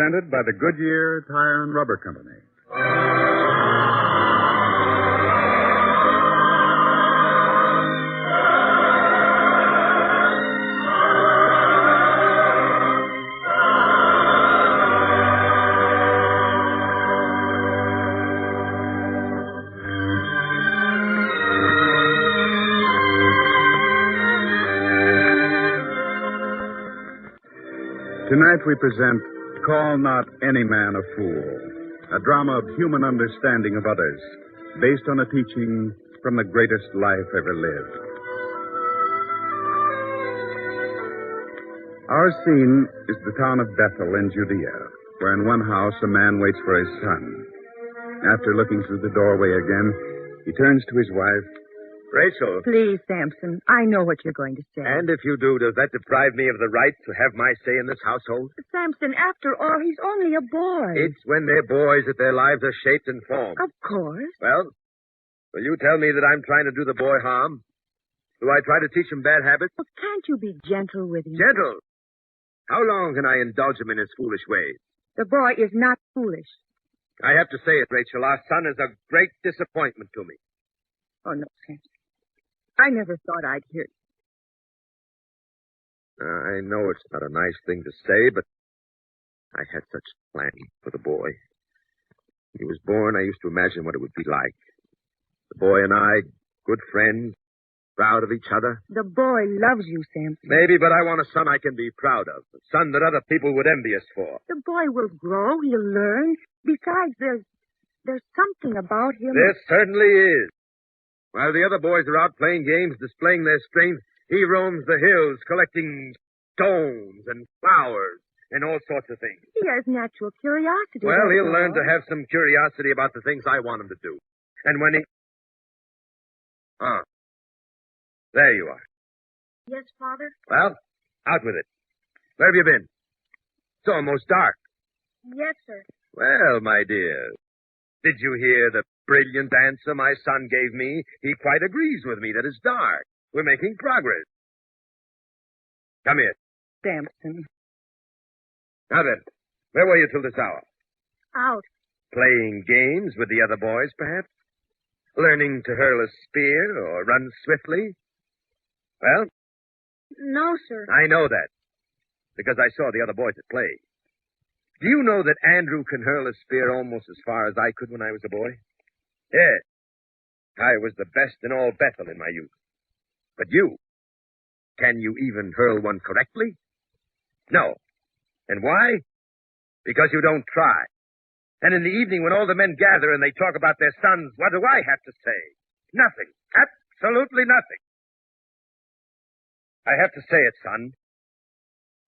presented by the Goodyear Tire and Rubber Company. Tonight we present Call Not Any Man a Fool, a drama of human understanding of others, based on a teaching from the greatest life ever lived. Our scene is the town of Bethel in Judea, where in one house a man waits for his son. After looking through the doorway again, he turns to his wife. Rachel. Please, Samson, I know what you're going to say. And if you do, does that deprive me of the right to have my say in this household? Samson, after all, he's only a boy. It's when they're boys that their lives are shaped and formed. Of course. Well, will you tell me that I'm trying to do the boy harm? Do I try to teach him bad habits? Well, can't you be gentle with him? Gentle? How long can I indulge him in his foolish ways? The boy is not foolish. I have to say it, Rachel. Our son is a great disappointment to me. Oh, no, Samson. I never thought I'd hear it. I know it's not a nice thing to say, but I had such plans for the boy. When he was born, I used to imagine what it would be like. The boy and I, good friends, proud of each other. The boy loves you, Samson. Maybe, but I want a son I can be proud of. A son that other people would envy us for. The boy will grow. He'll learn. Besides, there's something about him. There certainly is. While the other boys are out playing games, displaying their strength, he roams the hills collecting stones and flowers and all sorts of things. He has natural curiosity. Well, he'll learn to have some curiosity about the things I want him to do. And when he... There you are. Yes, Father? Well, out with it. Where have you been? It's almost dark. Yes, sir. Well, my dear, did you hear the brilliant answer my son gave me? He quite agrees with me that it's dark. We're making progress. Come here. Samson. Now then, where were you till this hour? Out. Playing games with the other boys, perhaps? Learning to hurl a spear or run swiftly? Well? No, sir. I know that, because I saw the other boys at play. Do you know that Andrew can hurl a spear almost as far as I could when I was a boy? Yes. I was the best in all Bethel in my youth. But you, can you even hurl one correctly? No. And why? Because you don't try. And in the evening when all the men gather and they talk about their sons, what do I have to say? Nothing. Absolutely nothing. I have to say it, son.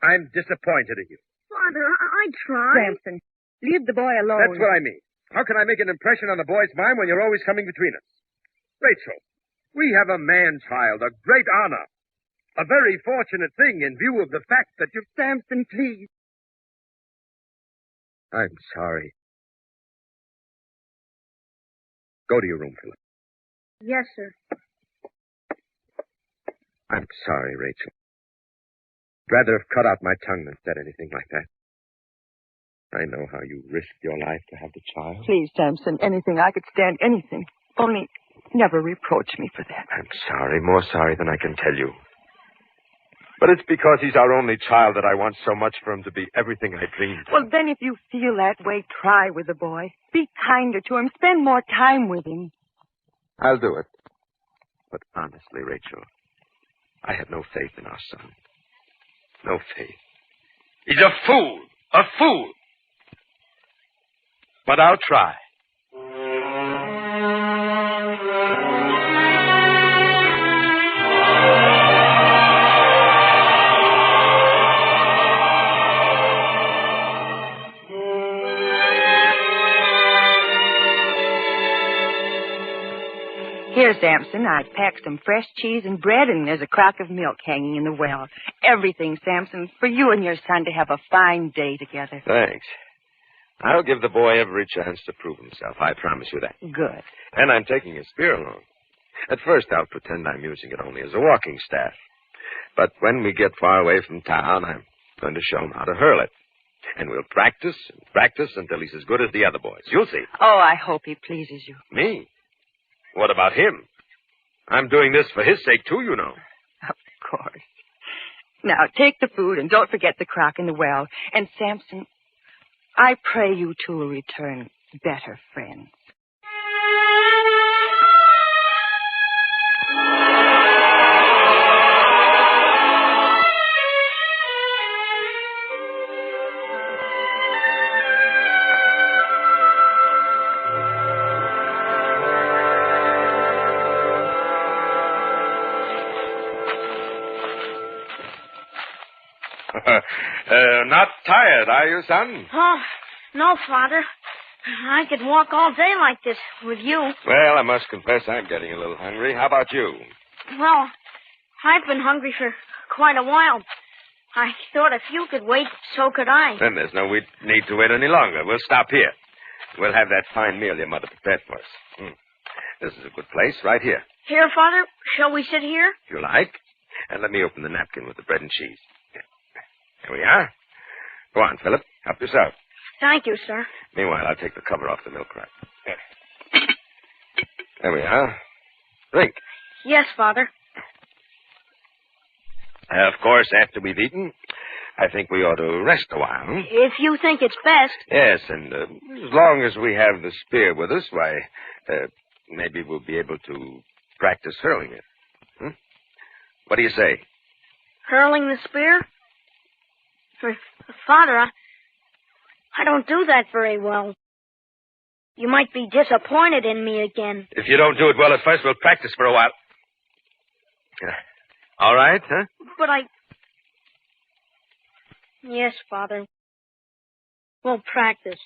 I'm disappointed in you. Father, I tried. Samson, leave the boy alone. That's what I mean. How can I make an impression on the boy's mind when you're always coming between us? Rachel, we have a man-child, a great honor. A very fortunate thing in view of the fact that you've... Samson, please. I'm sorry. Go to your room, Philip. Yes, sir. I'm sorry, Rachel. I'd rather have cut out my tongue than said anything like that. I know how you risked your life to have the child. Please, Samson, anything. I could stand anything. Only never reproach me for that. I'm sorry, more sorry than I can tell you. But it's because he's our only child that I want so much for him to be everything I dreamed. Well, then if you feel that way, try with the boy. Be kinder to him. Spend more time with him. I'll do it. But honestly, Rachel, I have no faith in our son. No faith. He's a fool. A fool. But I'll try. Here, Samson, I've packed some fresh cheese and bread, and there's a crock of milk hanging in the well. Everything, Samson, for you and your son to have a fine day together. Thanks. I'll give the boy every chance to prove himself. I promise you that. Good. And I'm taking his spear along. At first, I'll pretend I'm using it only as a walking staff. But when we get far away from town, I'm going to show him how to hurl it. And we'll practice and practice until he's as good as the other boys. You'll see. Oh, I hope he pleases you. Me? What about him? I'm doing this for his sake, too, you know. Of course. Now, take the food and don't forget the crock in the well. And, Samson, I pray you two will return better friends. Not tired, are you, son? Oh, no, Father. I could walk all day like this with you. Well, I must confess I'm getting a little hungry. How about you? Well, I've been hungry for quite a while. I thought if you could wait, so could I. Then there's no need to wait any longer. We'll stop here. We'll have that fine meal your mother prepared for us. This is a good place, right here. Here, Father? Shall we sit here? If you like. And let me open the napkin with the bread and cheese. Here we are. Go on, Philip. Help yourself. Thank you, sir. Meanwhile, I'll take the cover off the milk rack. There we are. Drink. Yes, Father. Of course, after we've eaten, I think we ought to rest a while. If you think it's best. Yes, and as long as we have the spear with us, why, maybe we'll be able to practice hurling it. What do you say? Hurling the spear? Father, I don't do that very well. You might be disappointed in me again. If you don't do it well at first, we'll practice for a while. All right, huh? But Yes, Father. We'll practice.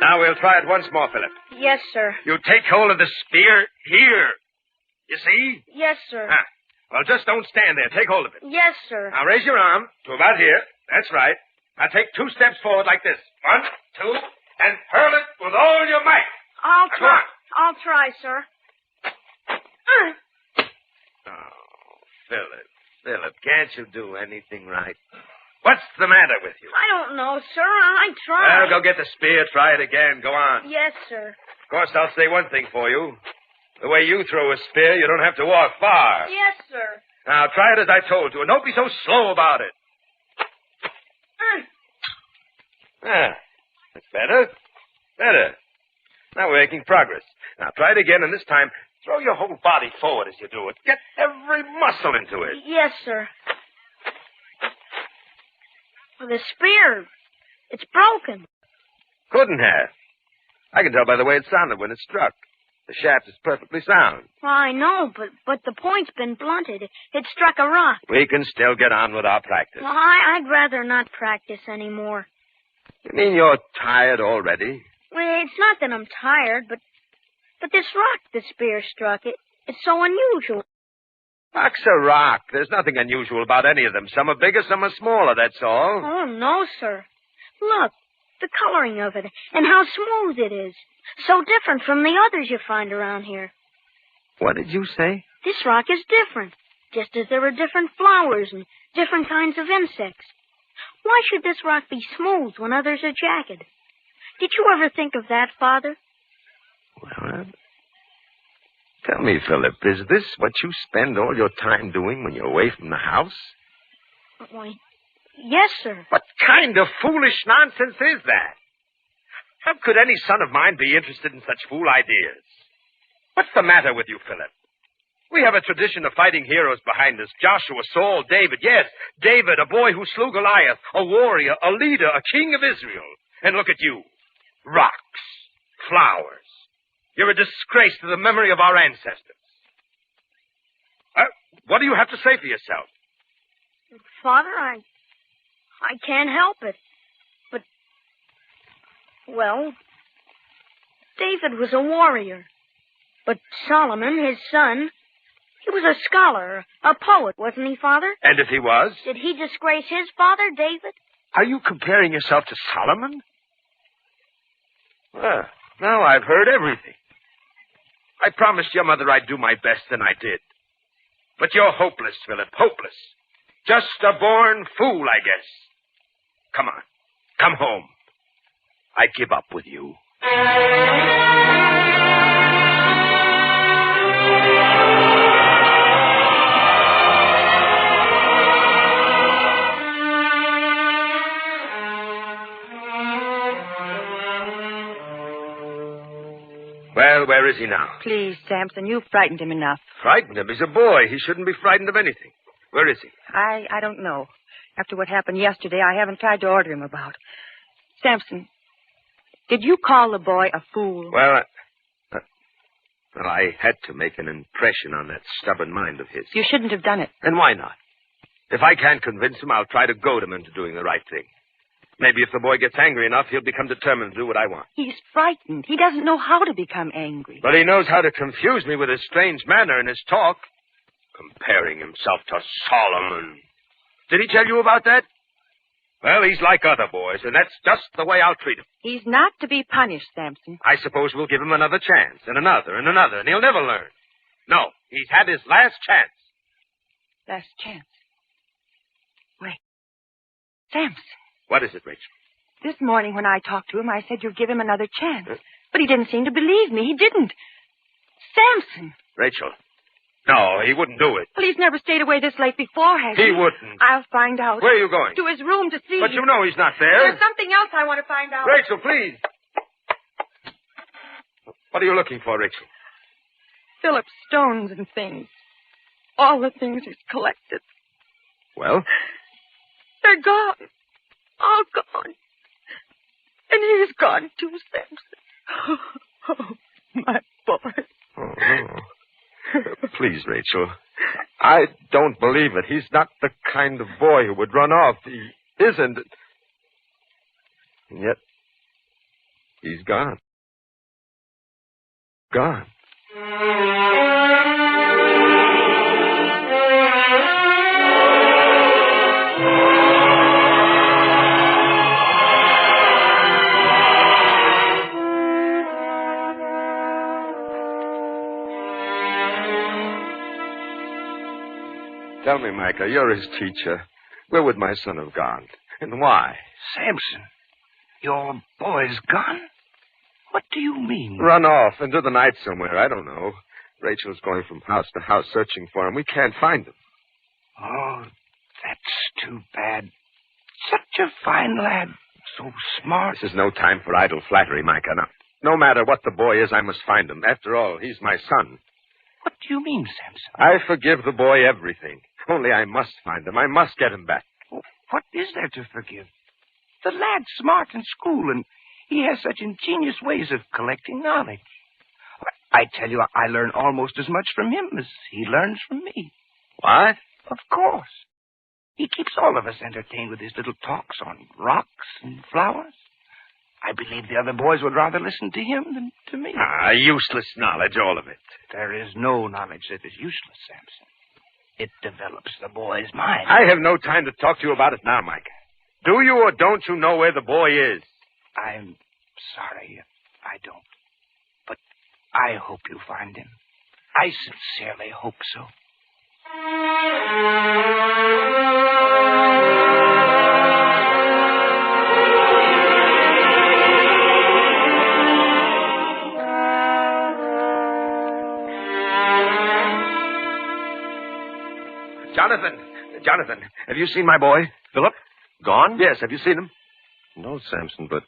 Now we'll try it once more, Philip. Yes, sir. You take hold of the spear here. You see? Yes, sir. Well, just don't stand there. Take hold of it. Yes, sir. Now raise your arm to about here. That's right. Now take 2 steps forward like this. 1, 2, and hurl it with all your might. I'll Now, try. come on. I'll try, sir. Oh, Philip, can't you do anything right? What's the matter with you? I don't know, sir. I tried. Well, go get the spear. Try it again. Go on. Yes, sir. Of course, I'll say one thing for you. The way you throw a spear, you don't have to walk far. Yes, sir. Now, try it as I told you, and don't be so slow about it. That's better. Better. Now we're making progress. Now, try it again, and this time, throw your whole body forward as you do it. Get every muscle into it. Yes, sir. Well, the spear, it's broken. Couldn't have. I can tell by the way it sounded when it struck. The shaft is perfectly sound. Well, I know, but the point's been blunted. It struck a rock. We can still get on with our practice. Well, I'd rather not practice anymore. You mean you're tired already? Well, it's not that I'm tired, but this rock the spear struck, it's so unusual. Rock's a rock. There's nothing unusual about any of them. Some are bigger, some are smaller, that's all. Oh, no, sir. Look, the coloring of it, and how smooth it is. So different from the others you find around here. What did you say? This rock is different, just as there are different flowers and different kinds of insects. Why should this rock be smooth when others are jagged? Did you ever think of that, Father? Well, tell me, Philip, is this what you spend all your time doing when you're away from the house? Why, yes, sir. What kind of foolish nonsense is that? How could any son of mine be interested in such fool ideas? What's the matter with you, Philip? We have a tradition of fighting heroes behind us. Joshua, Saul, David. Yes, David, a boy who slew Goliath, a warrior, a leader, a king of Israel. And look at you. Rocks, flowers. You're a disgrace to the memory of our ancestors. What do you have to say for yourself? Father, I can't help it. But, well, David was a warrior. But Solomon, his son, He was a scholar, a poet, wasn't he, Father? And if he was? Did he disgrace his father, David? Are you comparing yourself to Solomon? Well, now I've heard everything. I promised your mother I'd do my best, and I did. But you're hopeless, Philip, hopeless. Just a born fool, I guess. Come on, come home. I give up with you. Well, where is he now? Please, Samson, you've frightened him enough. Frightened him? He's a boy. He shouldn't be frightened of anything. Where is he? I don't know. After what happened yesterday, I haven't tried to order him about. Samson, did you call the boy a fool? Well, I had to make an impression on that stubborn mind of his. You shouldn't have done it. And why not? If I can't convince him, I'll try to goad him into doing the right thing. Maybe if the boy gets angry enough, he'll become determined to do what I want. He's frightened. He doesn't know how to become angry. But he knows how to confuse me with his strange manner and his talk. Comparing himself to Solomon. Did he tell you about that? Well, he's like other boys, and that's just the way I'll treat him. He's not to be punished, Samson. I suppose we'll give him another chance, and another, and he'll never learn. No, he's had his last chance. Last chance. Wait. Samson. What is it, Rachel? This morning when I talked to him, I said you'd give him another chance. But he didn't seem to believe me. He didn't. Samson. Rachel. No, he wouldn't do it. Well, he's never stayed away this late before, has he? He wouldn't. I'll find out. Where are you going? To his room to see. But you know he's not there. There's something else I want to find out. Rachel, please. What are you looking for, Rachel? Philip's stones and things. All the things he's collected. Well? They're gone. All gone. And he's gone too, Samson. Oh, my boy. Oh. Please, Rachel. I don't believe it. He's not the kind of boy who would run off. He isn't. And yet, he's gone. Gone. Tell me, Micah, you're his teacher. Where would my son have gone? And why? Samson, your boy's gone? What do you mean? Run off into the night somewhere. I don't know. Rachel's going from house to house searching for him. We can't find him. Oh, that's too bad. Such a fine lad. So smart. This is no time for idle flattery, Micah. No matter what the boy is, I must find him. After all, he's my son. What do you mean, Samson? I forgive the boy everything. Only I must find him. I must get him back. Oh, what is there to forgive? The lad's smart in school, and he has such ingenious ways of collecting knowledge. I tell you, I learn almost as much from him as he learns from me. What? Of course. He keeps all of us entertained with his little talks on rocks and flowers. I believe the other boys would rather listen to him than to me. Useless knowledge, all of it. There is no knowledge that is useless, Samson. It develops the boy's mind. I have no time to talk to you about it now, Micah. Do you or don't you know where the boy is? I'm sorry, I don't. But I hope you find him. I sincerely hope so. Jonathan, have you seen my boy? Philip? Gone? Yes, have you seen him? No, Samson, but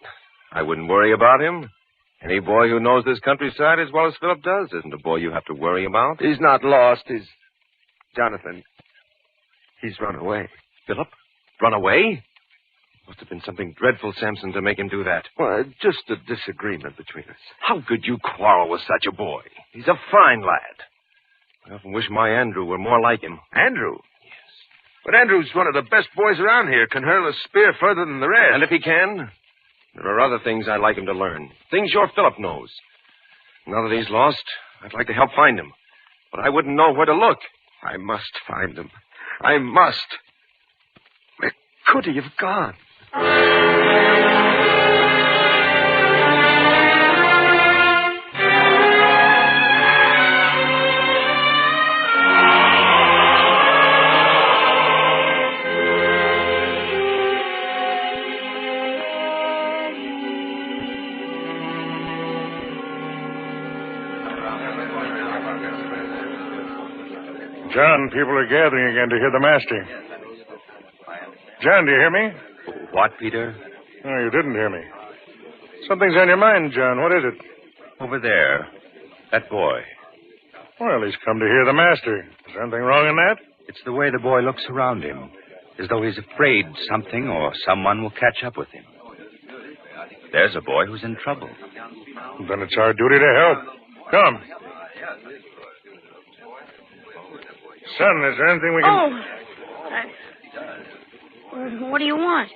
I wouldn't worry about him. Any boy who knows this countryside as well as Philip does isn't a boy you have to worry about. He's not lost. Jonathan, he's run away. Philip? Run away? Must have been something dreadful, Samson, to make him do that. Well, just a disagreement between us. How could you quarrel with such a boy? He's a fine lad. I often wish my Andrew were more like him. Andrew? Yes. But Andrew's one of the best boys around here. Can hurl a spear further than the rest. And if he can, there are other things I'd like him to learn. Things your Philip knows. Now that he's lost, I'd like to help find him. but I wouldn't know where to look. I must find him. I must. Where could he have gone? John, people are gathering again to hear the master. John, do you hear me? What, Peter? No, you didn't hear me. Something's on your mind, John. What is it? Over there. That boy. Well, he's come to hear the master. Is there anything wrong in that? It's the way the boy looks around him, as though he's afraid something or someone will catch up with him. There's a boy who's in trouble. Then it's our duty to help. Come. Son, is there anything we can... Oh. What do you want?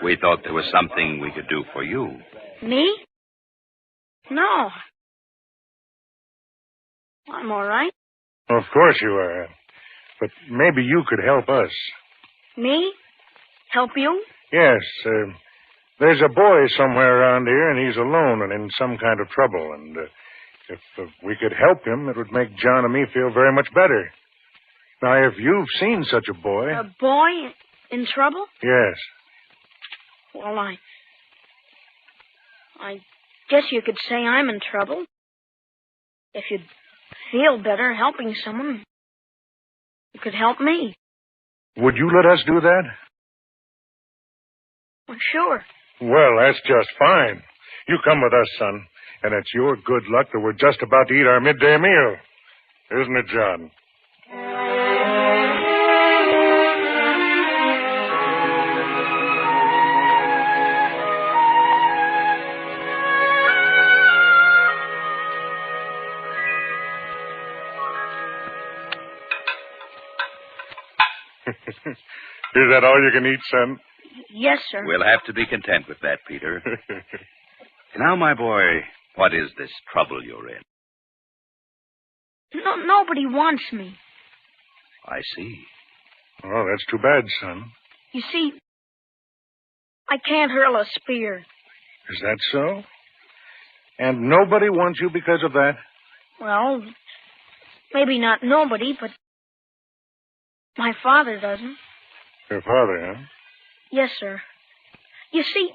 We thought there was something we could do for you. Me? No. I'm all right. Of course you are. But maybe you could help us. Me? Help you? Yes. There's a boy somewhere around here, and he's alone and in some kind of trouble. And if we could help him, it would make John and me feel very much better. Now, if you've seen such a boy... A boy in trouble? Yes. Well, I guess you could say I'm in trouble. If you'd feel better helping someone, you could help me. Would you let us do that? Well, sure. Well, that's just fine. You come with us, son. And it's your good luck that we're just about to eat our midday meal. Isn't it, John? Is that all you can eat, son? Yes, sir. We'll have to be content with that, Peter. Now, my boy, what is this trouble you're in? Nobody wants me. I see. Oh, that's too bad, son. You see, I can't hurl a spear. Is that so? And nobody wants you because of that? Well, maybe not nobody, but my father doesn't. Your father, huh? Yes, sir. You see,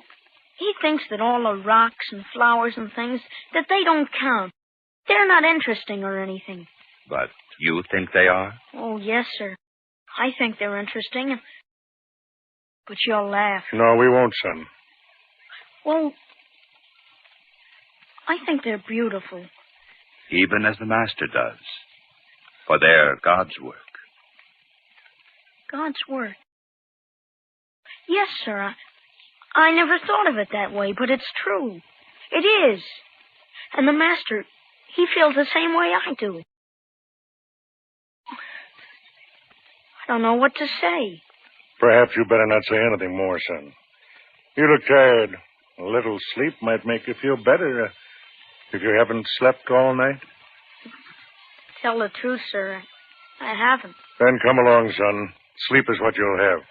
he thinks that all the rocks and flowers and things, that they don't count. They're not interesting or anything. But you think they are? Oh, yes, sir. I think they're interesting. But you'll laugh. No, we won't, son. Well, I think they're beautiful. Even as the Master does. For they're God's work. God's work. Yes, sir. I never thought of it that way, but it's true. It is. And the Master, he feels the same way I do. I don't know what to say. Perhaps you better not say anything more, son. You look tired. A little sleep might make you feel better if you haven't slept all night. To tell the truth, sir, I haven't. Then come along, son. Sleep is what you'll have.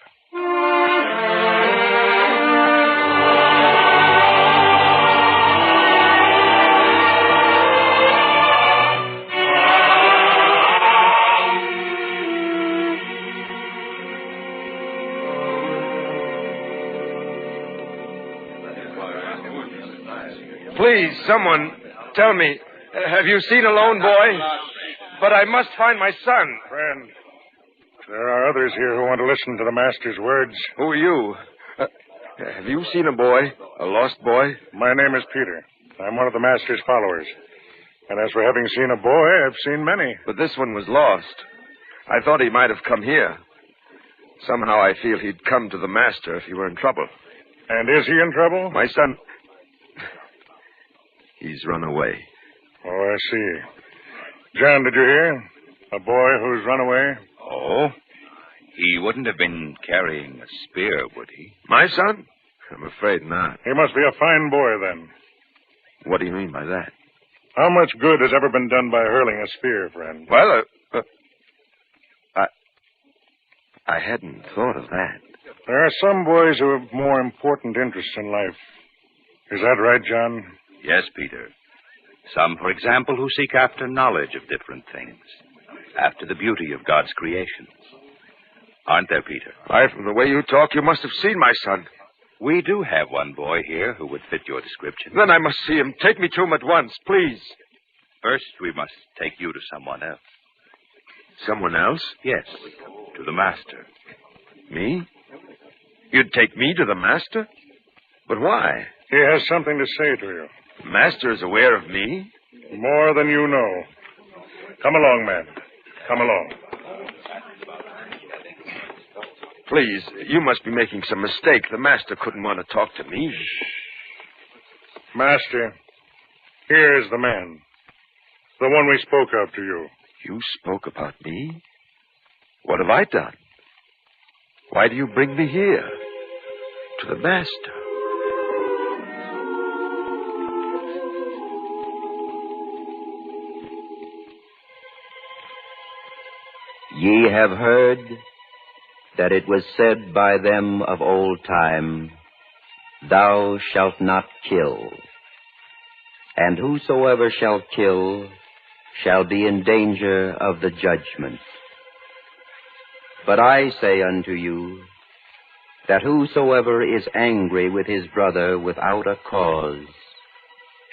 Please, someone, tell me, have you seen a lone boy? But I must find my son. Friend, there are others here who want to listen to the Master's words. Who are you? Have you seen a boy? A lost boy? My name is Peter. I'm one of the Master's followers. And as for having seen a boy, I've seen many. But this one was lost. I thought he might have come here. Somehow I feel he'd come to the Master if he were in trouble. And is he in trouble? My son... He's run away. Oh, I see. John, did you hear? A boy who's run away? Oh? He wouldn't have been carrying a spear, would he? My son? I'm afraid not. He must be a fine boy, then. What do you mean by that? How much good has ever been done by hurling a spear, friend? Well, I hadn't thought of that. There are some boys who have more important interests in life. Is that right, John? Yes, Peter. Some, for example, who seek after knowledge of different things, after the beauty of God's creations. Aren't there, Peter? Why, from the way you talk, you must have seen my son. We do have one boy here who would fit your description. Then I must see him. Take me to him at once, please. First, we must take you to someone else. Someone else? Yes, to the master. Me? You'd take me to the master? But why? He has something to say to you. The master is aware of me? More than you know. Come along, man. Come along. Please, you must be making some mistake. The master couldn't want to talk to me. Master, here is the man. The one we spoke of to you. You spoke about me? What have I done? Why do you bring me here? To the master? Ye have heard that it was said by them of old time, Thou shalt not kill. And whosoever shall kill shall be in danger of the judgment. But I say unto you, that whosoever is angry with his brother without a cause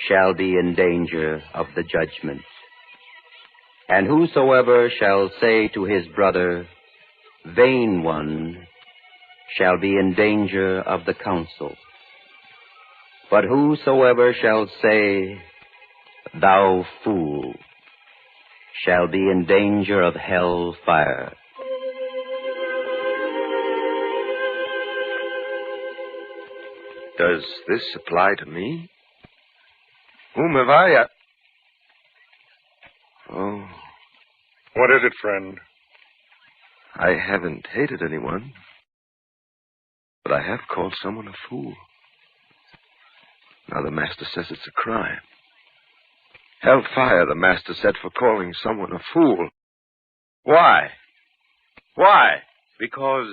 shall be in danger of the judgment. And whosoever shall say to his brother, Vain one, shall be in danger of the council. But whosoever shall say, Thou fool, shall be in danger of hell fire. Does this apply to me? Whom have I... Oh, What is it, friend? I haven't hated anyone. But I have called someone a fool. Now the master says it's a crime. Hellfire, the master said, for calling someone a fool. Why? Why? Because,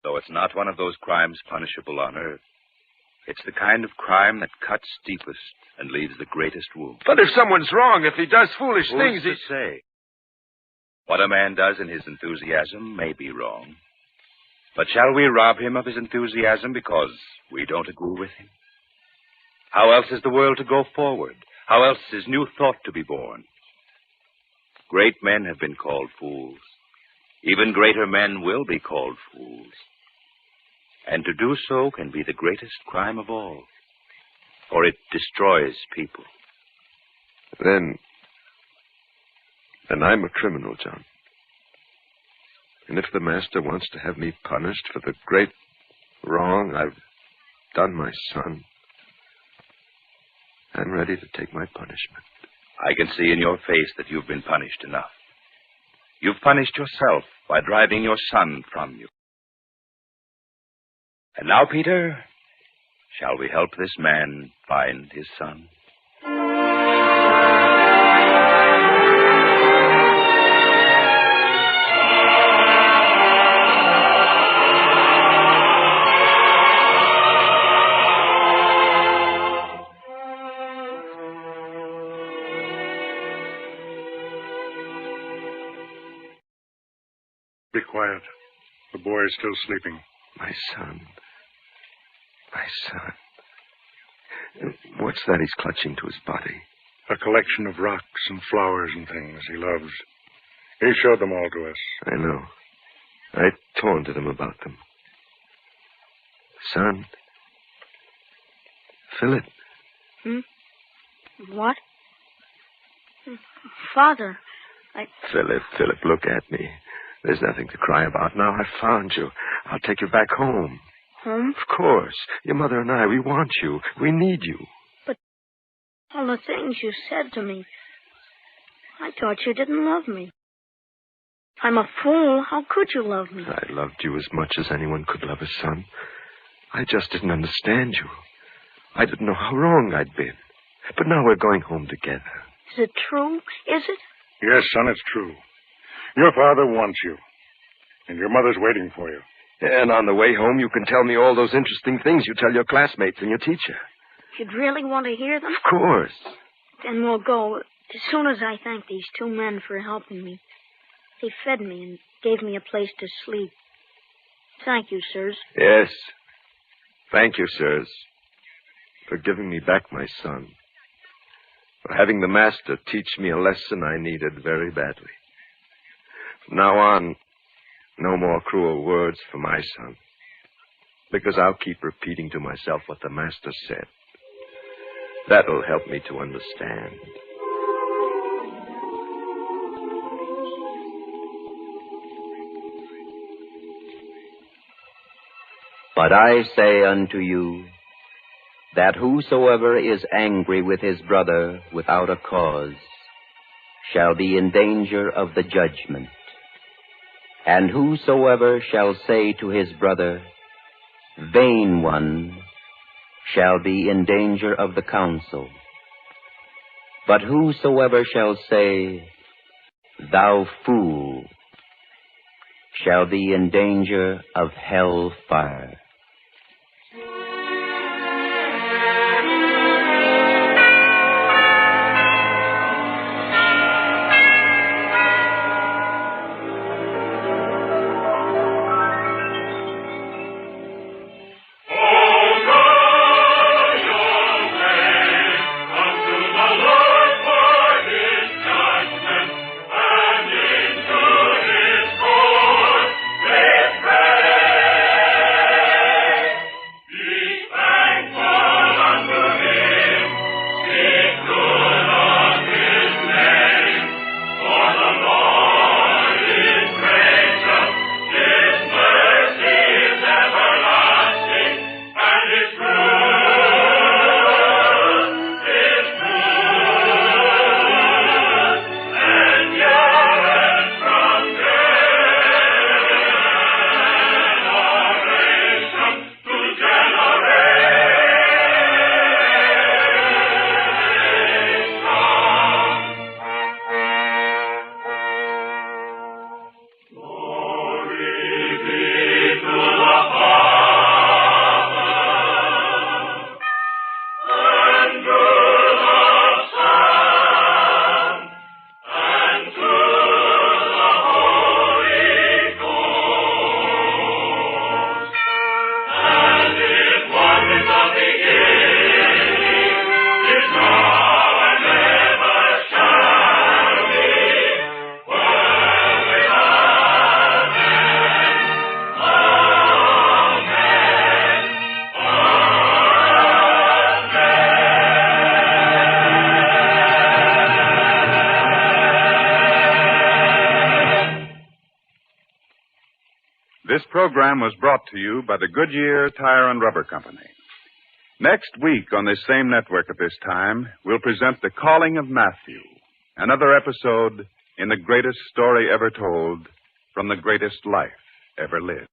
though it's not one of those crimes punishable on earth, it's the kind of crime that cuts deepest and leaves the greatest wound. But if someone's wrong, if he does foolish Who's things, to say? What a man does in his enthusiasm may be wrong. But shall we rob him of his enthusiasm because we don't agree with him? How else is the world to go forward? How else is new thought to be born? Great men have been called fools. Even greater men will be called fools. And to do so can be the greatest crime of all, for it destroys people. Then I'm a criminal, John. And if the master wants to have me punished for the great wrong I've done my son, I'm ready to take my punishment. I can see in your face that you've been punished enough. You've punished yourself by driving your son from you. And now, Peter, shall we help this man find his son? Be quiet. The boy is still sleeping. My son. My son. What's that he's clutching to his body? A collection of rocks and flowers and things he loves. He showed them all to us. I know. I taunted him about them. Son. Philip. What? Father, Philip, look at me. There's nothing to cry about now. I've found you. I'll take you back home. Home? Of course. Your mother and I, we want you. We need you. But all the things you said to me, I thought you didn't love me. I'm a fool. How could you love me? I loved you as much as anyone could love a son. I just didn't understand you. I didn't know how wrong I'd been. But now we're going home together. Is it true? Is it? Yes, son, it's true. Your father wants you. And your mother's waiting for you. And on the way home, you can tell me all those interesting things you tell your classmates and your teacher. You'd really want to hear them? Of course. Then we'll go as soon as I thank these two men for helping me. They fed me and gave me a place to sleep. Thank you, sirs. Yes. Thank you, sirs, for giving me back my son. For having the master teach me a lesson I needed very badly. From now on, no more cruel words for my son. Because I'll keep repeating to myself what the master said. That'll help me to understand. But I say unto you, that whosoever is angry with his brother without a cause shall be in danger of the judgment. And whosoever shall say to his brother, Vain one, shall be in danger of the council. But whosoever shall say, Thou fool, shall be in danger of hell fire. This program was brought to you by the Goodyear Tire and Rubber Company. Next week on this same network at this time, we'll present The Calling of Matthew, another episode in the greatest story ever told from the greatest life ever lived.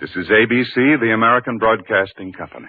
This is ABC, the American Broadcasting Company.